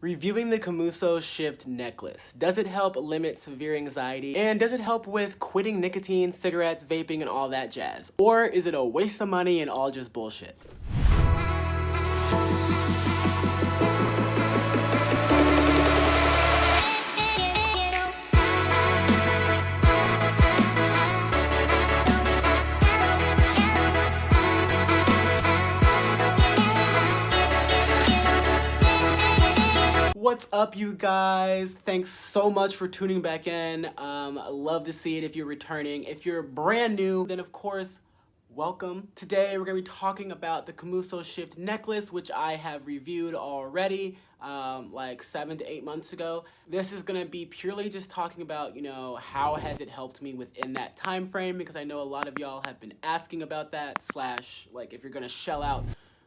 Reviewing the KOMUSO Shift Necklace. Does it help limit severe anxiety? And does it help with quitting nicotine, cigarettes, vaping, and all that jazz? Or is it a waste of money and all just bullshit? What's up, you guys? Thanks so much for tuning back in. I love to see it if you're returning. If you're brand new, then of course, welcome. Today we're going to be talking about the KOMUSO Shift Necklace, which I have reviewed already like 7 to 8 months ago. This is going to be purely just talking about, how has it helped me within that time frame, because I know a lot of y'all have been asking about that, slash, like, if you're going to shell out,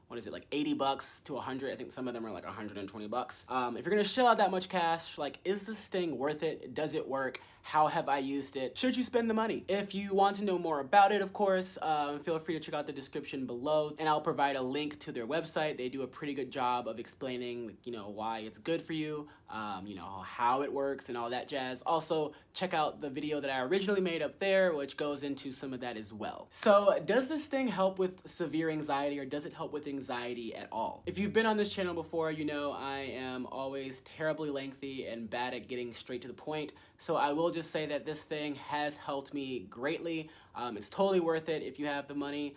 what is it, like $80 to 100? I think some of them are like $120. If you're gonna shell out that much cash, like, is this thing worth it? Does it work? How have I used it? Should you spend the money? If you want to know more about it, of course, feel free to check out the description below, and I'll provide a link to their website. They do a pretty good job of explaining, why it's good for you, how it works and all that jazz. Also, check out the video that I originally made up there, which goes into some of that as well. So, does this thing help with severe anxiety, or does it help with anxiety at all? If you've been on this channel before, you know I am always terribly lengthy and bad at getting straight to the point. So I will just say that this thing has helped me greatly. It's totally worth it if you have the money.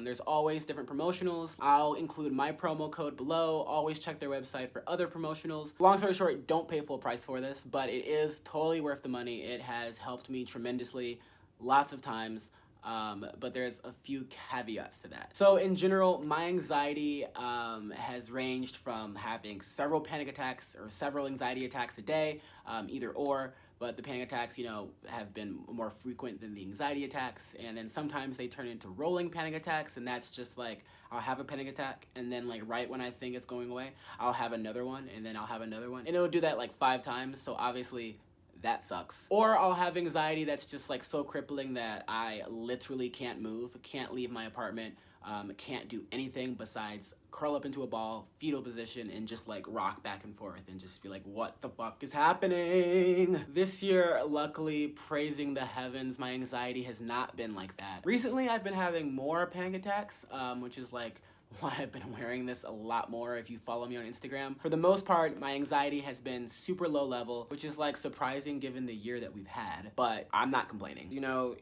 There's always different promotionals. I'll include my promo code below. Always check their website for other promotionals. Long story short, don't pay full price for this, but it is totally worth the money. It has helped me tremendously, lots of times. But there's a few caveats to that. So in general, my anxiety has ranged from having several panic attacks or several anxiety attacks a day, either or. But the panic attacks, have been more frequent than the anxiety attacks. And then sometimes they turn into rolling panic attacks. And that's just like, I'll have a panic attack. And then like right when I think it's going away, I'll have another one. And then I'll have another one. And it'll do that like 5 times. So obviously that sucks. Or I'll have anxiety that's just like so crippling that I literally can't move, can't leave my apartment, can't do anything besides curl up into a ball, fetal position, and just like rock back and forth and just be like, what the fuck is happening? This year, luckily, praising the heavens, my anxiety has not been like that. Recently, I've been having more panic attacks, which is like why I've been wearing this a lot more if you follow me on Instagram. For the most part, my anxiety has been super low level, which is like surprising given the year that we've had, but I'm not complaining.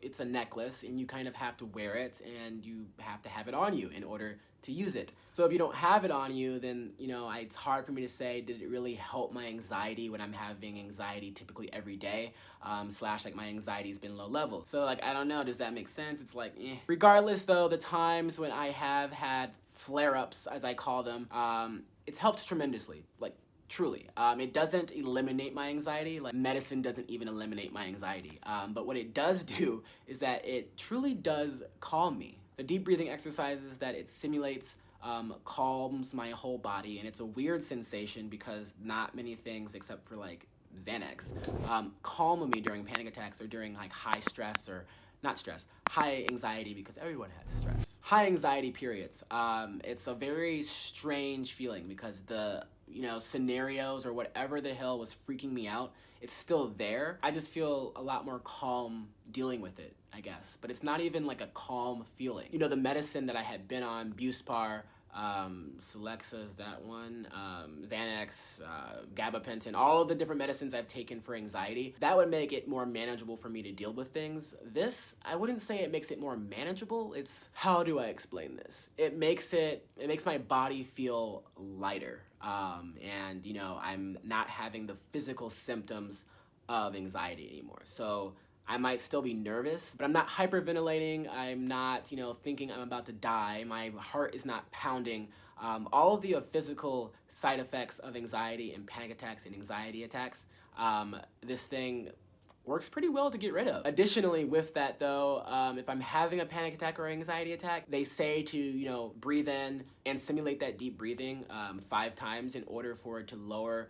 It's a necklace and you kind of have to wear it and you have to have it on you in order to use it. So if you don't have it on you, then, it's hard for me to say, did it really help my anxiety when I'm having anxiety typically every day, slash like my anxiety's been low level. So like, I don't know, does that make sense? It's like, eh. Regardless though, the times when I have had flare-ups, as I call them, it's helped tremendously, like truly. It doesn't eliminate my anxiety, like medicine doesn't even eliminate my anxiety, but what it does do is that it truly does calm me. The deep breathing exercises that it simulates calms my whole body, and it's a weird sensation because not many things except for like Xanax calm me during panic attacks or during like high stress, or not stress, high anxiety, because everyone has stress. High anxiety periods. It's a very strange feeling because the scenarios or whatever the hell was freaking me out, it's still there. I just feel a lot more calm dealing with it, I guess. But it's not even like a calm feeling. The medicine that I had been on, Buspar, Celexa is that one, Xanax, gabapentin, all of the different medicines I've taken for anxiety, that would make it more manageable for me to deal with things. This, I wouldn't say it makes it more manageable. It's, how do I explain this? It makes my body feel lighter. And I'm not having the physical symptoms of anxiety anymore. So I might still be nervous, but I'm not hyperventilating. I'm not, thinking I'm about to die. My heart is not pounding. All of the physical side effects of anxiety and panic attacks and anxiety attacks, this thing works pretty well to get rid of. Additionally, with that though, if I'm having a panic attack or anxiety attack, they say to, breathe in and simulate that deep breathing 5 times in order for it to lower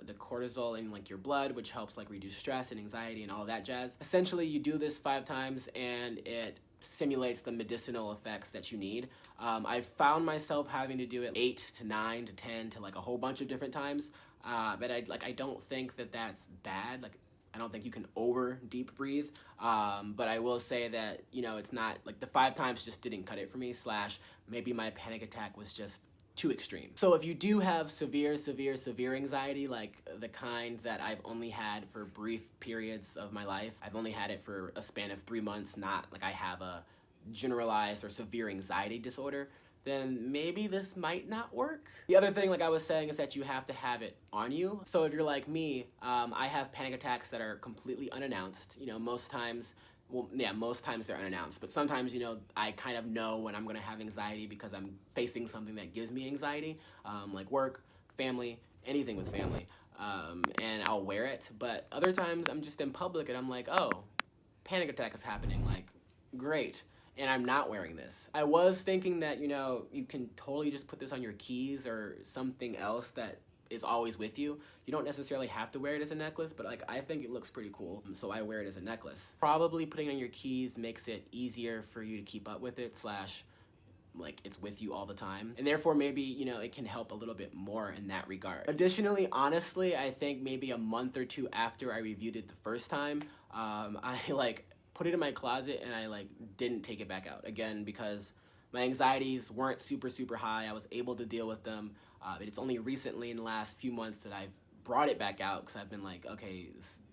the cortisol in like your blood, which helps like reduce stress and anxiety and all of that jazz. Essentially, you do this 5 times and it simulates the medicinal effects that you need. I found myself having to do it 8 to 9 to 10 to like a whole bunch of different times, but I don't think that that's bad. Like, I don't think you can over deep breathe, but I will say that, you know, it's not like the 5 times just didn't cut it for me, slash maybe my panic attack was just too extreme. So if you do have severe anxiety, like the kind that I've only had for brief periods of my life, I've only had it for a span of 3 months, not like I have a generalized or severe anxiety disorder, then maybe this might not work. The other thing, like I was saying, is that you have to have it on you. So if you're like me, I have panic attacks that are completely unannounced. You know, most times, well, yeah, most times they're unannounced, but sometimes, you know, I kind of know when I'm gonna have anxiety because I'm facing something that gives me anxiety, like work, family, anything with family, and I'll wear it. But other times I'm just in public and I'm like, oh, panic attack is happening, like, great. And I'm not wearing this. I was thinking that, you know, you can totally just put this on your keys or something else that is always with you. You don't necessarily have to wear it as a necklace, but like, I think it looks pretty cool, so I wear it as a necklace. Probably putting it on your keys makes it easier for you to keep up with it, slash like it's with you all the time, and therefore maybe, you know, it can help a little bit more in that regard. Additionally, honestly, I think maybe a month or 2 after I reviewed it the first time, I like put it in my closet and I like didn't take it back out again because my anxieties weren't super high. I was able to deal with them. But it's only recently in the last few months that I've brought it back out because I've been like, okay,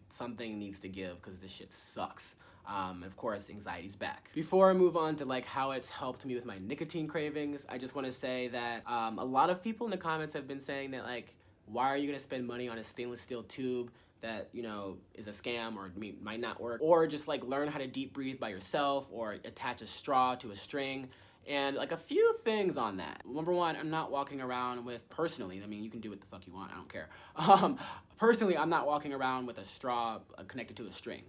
something needs to give because this shit sucks. And of course, anxiety's back. Before I move on to like how it's helped me with my nicotine cravings, I just want to say that a lot of people in the comments have been saying that like, why are you gonna spend money on a stainless steel tube that, you know, is a scam or might not work, or just like learn how to deep breathe by yourself or attach a straw to a string. And like a few things on that. Number one, I'm not walking around with, personally, I mean, you can do what the fuck you want, I don't care. Personally, I'm not walking around with a straw connected to a string.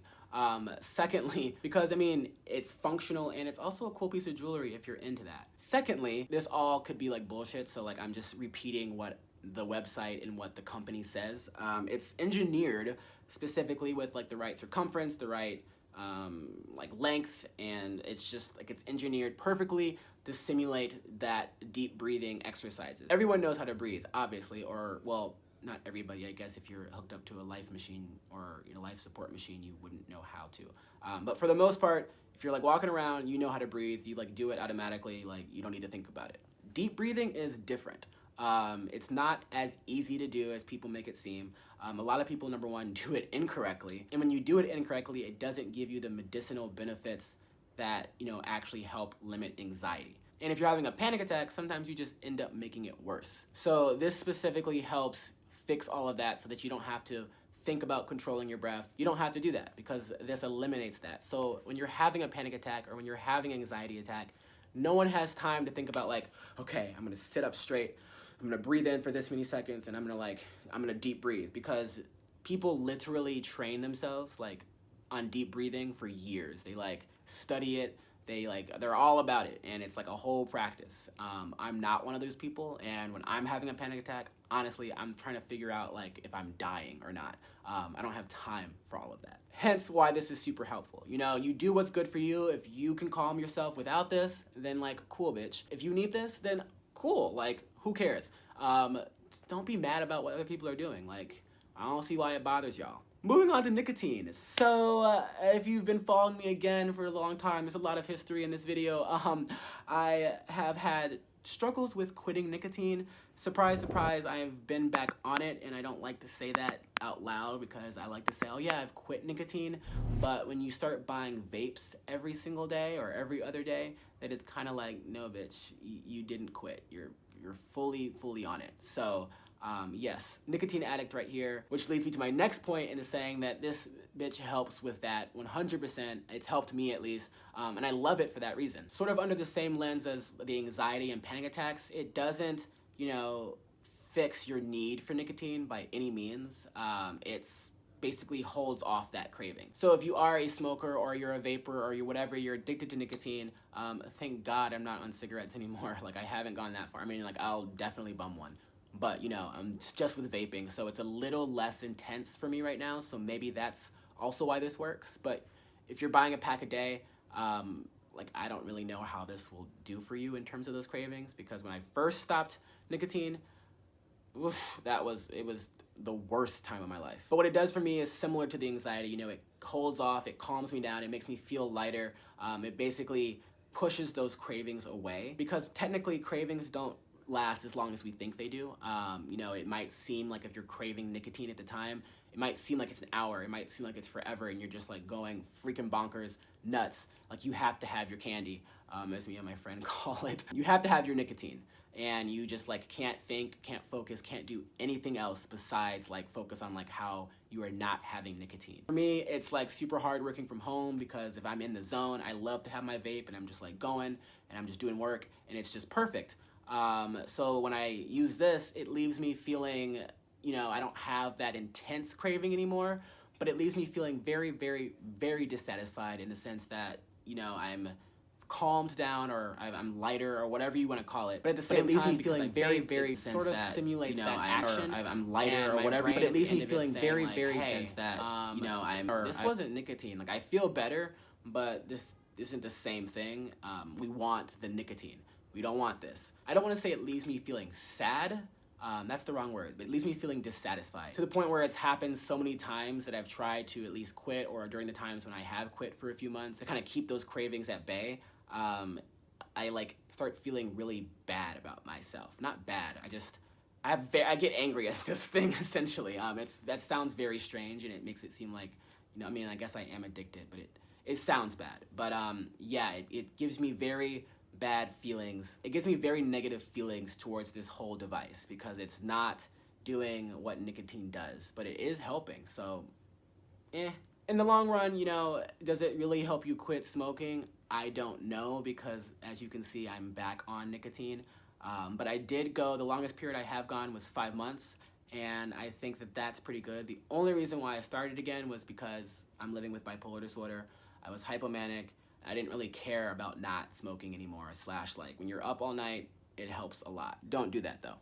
Secondly, because I mean, it's functional and it's also a cool piece of jewelry if you're into that. Secondly, this all could be like bullshit, so like I'm just repeating what the website and what the company says. It's engineered specifically with like the right circumference, the right like length, and it's just like it's engineered perfectly to simulate that deep breathing exercises. Everyone knows how to breathe, obviously, or well, not everybody, I guess. If you're hooked up to a life machine or, you know, life support machine, you wouldn't know how to. But for the most part, if you're like walking around, you know how to breathe, you like do it automatically, like you don't need to think about it. Deep breathing is different. It's not as easy to do as people make it seem. A lot of people, number one, do it incorrectly. And when you do it incorrectly, it doesn't give you the medicinal benefits that, you know, actually help limit anxiety. And if you're having a panic attack, sometimes you just end up making it worse. So this specifically helps fix all of that so that you don't have to think about controlling your breath. You don't have to do that because this eliminates that. So when you're having a panic attack or when you're having an anxiety attack, no one has time to think about like, okay, I'm gonna sit up straight, I'm gonna breathe in for this many seconds, and I'm gonna deep breathe, because people literally train themselves like on deep breathing for years. They like study it, they're all about it, and it's like a whole practice. I'm not one of those people, and when I'm having a panic attack, honestly, I'm trying to figure out like if I'm dying or not. I don't have time for all of that. Hence why this is super helpful. You know, you do what's good for you. If you can calm yourself without this, then like, cool, bitch. If you need this, then cool, like, who cares? Just don't be mad about what other people are doing. Like, I don't see why it bothers y'all. Moving on to nicotine. So, if you've been following me again for a long time, there's a lot of history in this video. I have had struggles with quitting nicotine. Surprise, surprise, I've been back on it, and I don't like to say that out loud because I like to say, oh yeah, I've quit nicotine. But when you start buying vapes every single day or every other day, that is kind of like, no, bitch, you didn't quit. You're fully on it. So, yes, nicotine addict right here, which leads me to my next point into saying that this bitch helps with that 100%. It's helped me at least, and I love it for that reason. Sort of under the same lens as the anxiety and panic attacks, it doesn't, you know, fix your need for nicotine by any means. It's basically holds off that craving. So if you are a smoker or you're a vapor or you're whatever, you're addicted to nicotine, thank God I'm not on cigarettes anymore. Like, I haven't gone that far. I mean, like, I'll definitely bum one. But, you know, I'm just with vaping, so it's a little less intense for me right now, so maybe that's also why this works. But if you're buying a pack a day, like, I don't really know how this will do for you in terms of those cravings, because when I first stopped nicotine, oof, it was the worst time of my life. But what it does for me is similar to the anxiety. You know, it holds off, it calms me down, it makes me feel lighter. It basically pushes those cravings away, because technically cravings don't last as long as we think they do. You know, it might seem like if you're craving nicotine at the time, it might seem like it's an hour, it might seem like it's forever, and you're just like going freaking bonkers, nuts. Like, you have to have your candy, as me and my friend call it. You have to have your nicotine, and you just like can't think, can't focus, can't do anything else besides like focus on like how you are not having nicotine. For me, it's like super hard working from home, because if I'm in the zone, I love to have my vape and I'm just like going and I'm just doing work, and it's just perfect. So when I use this, it leaves me feeling, you know, I don't have that intense craving anymore, but it leaves me feeling very, very, very dissatisfied, in the sense that, you know, I'm calmed down, or I'm lighter, or whatever you want to call it. But at the same time, it leaves me feeling very, very sort of simulates that action. I'm lighter or whatever, but it leaves me feeling very, very sense that, you know, this wasn't nicotine. Like, I feel better, but this isn't the same thing. We want the nicotine. We don't want this. I don't want to say it leaves me feeling sad. That's the wrong word, but it leaves me feeling dissatisfied, to the point where it's happened so many times that I've tried to at least quit, or during the times when I have quit for a few months, to kind of keep those cravings at bay. I like start feeling really bad about myself. Not bad, I get angry at this thing, essentially. That sounds very strange, and it makes it seem like, you know, I mean, I guess I am addicted, but it sounds bad. But yeah, it gives me very bad feelings. It gives me very negative feelings towards this whole device, because it's not doing what nicotine does, but it is helping. So, in the long run, you know, does it really help you quit smoking? I don't know, because as you can see, I'm back on nicotine. But I did go, the longest period I have gone was 5 months, and I think that that's pretty good. The only reason why I started again was because I'm living with bipolar disorder. I was hypomanic. I didn't really care about not smoking anymore, / like, when you're up all night, it helps a lot. Don't do that though.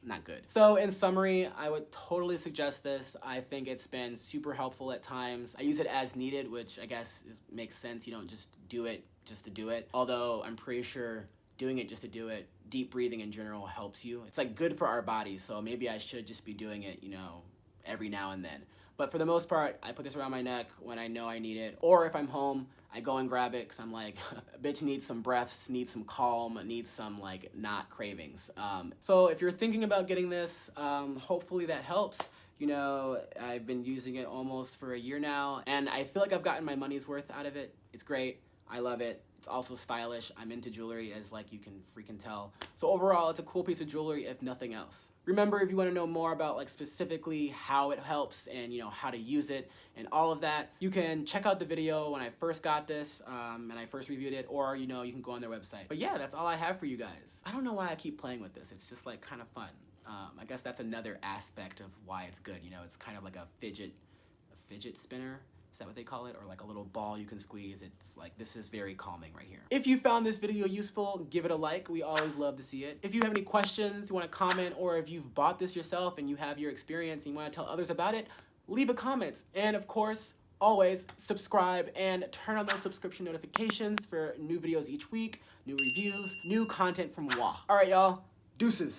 Not good. So in summary, I would totally suggest this. I think it's been super helpful at times. I use it as needed, which I guess makes sense. You don't just do it just to do it. Although I'm pretty sure doing it just to do it, deep breathing in general, helps you. It's like good for our bodies, so maybe I should just be doing it, you know, every now and then. But for the most part, I put this around my neck when I know I need it. Or if I'm home, I go and grab it, because I'm like, bitch needs some breaths, needs some calm, needs some like not cravings. So if you're thinking about getting this, hopefully that helps. You know, I've been using it almost for a year now, and I feel like I've gotten my money's worth out of it. It's great. I love it. It's also stylish. I'm into jewelry, as like you can freaking tell. So overall, it's a cool piece of jewelry, if nothing else. Remember, if you want to know more about like specifically how it helps, and you know, how to use it and all of that, you can check out the video when I first got this, and I first reviewed it, or you know, you can go on their website. But yeah, that's all I have for you guys. I don't know why I keep playing with this. It's just like kind of fun. I guess that's another aspect of why it's good. You know, it's kind of like a fidget spinner. Is that what they call it? Or like a little ball you can squeeze. It's like, this is very calming right here. If you found this video useful, give it a like. We always love to see it. If you have any questions, you want to comment, or if you've bought this yourself and you have your experience and you want to tell others about it, leave a comment. And of course, always subscribe and turn on those subscription notifications for new videos each week, new reviews, new content from WA. All right, y'all. Deuces.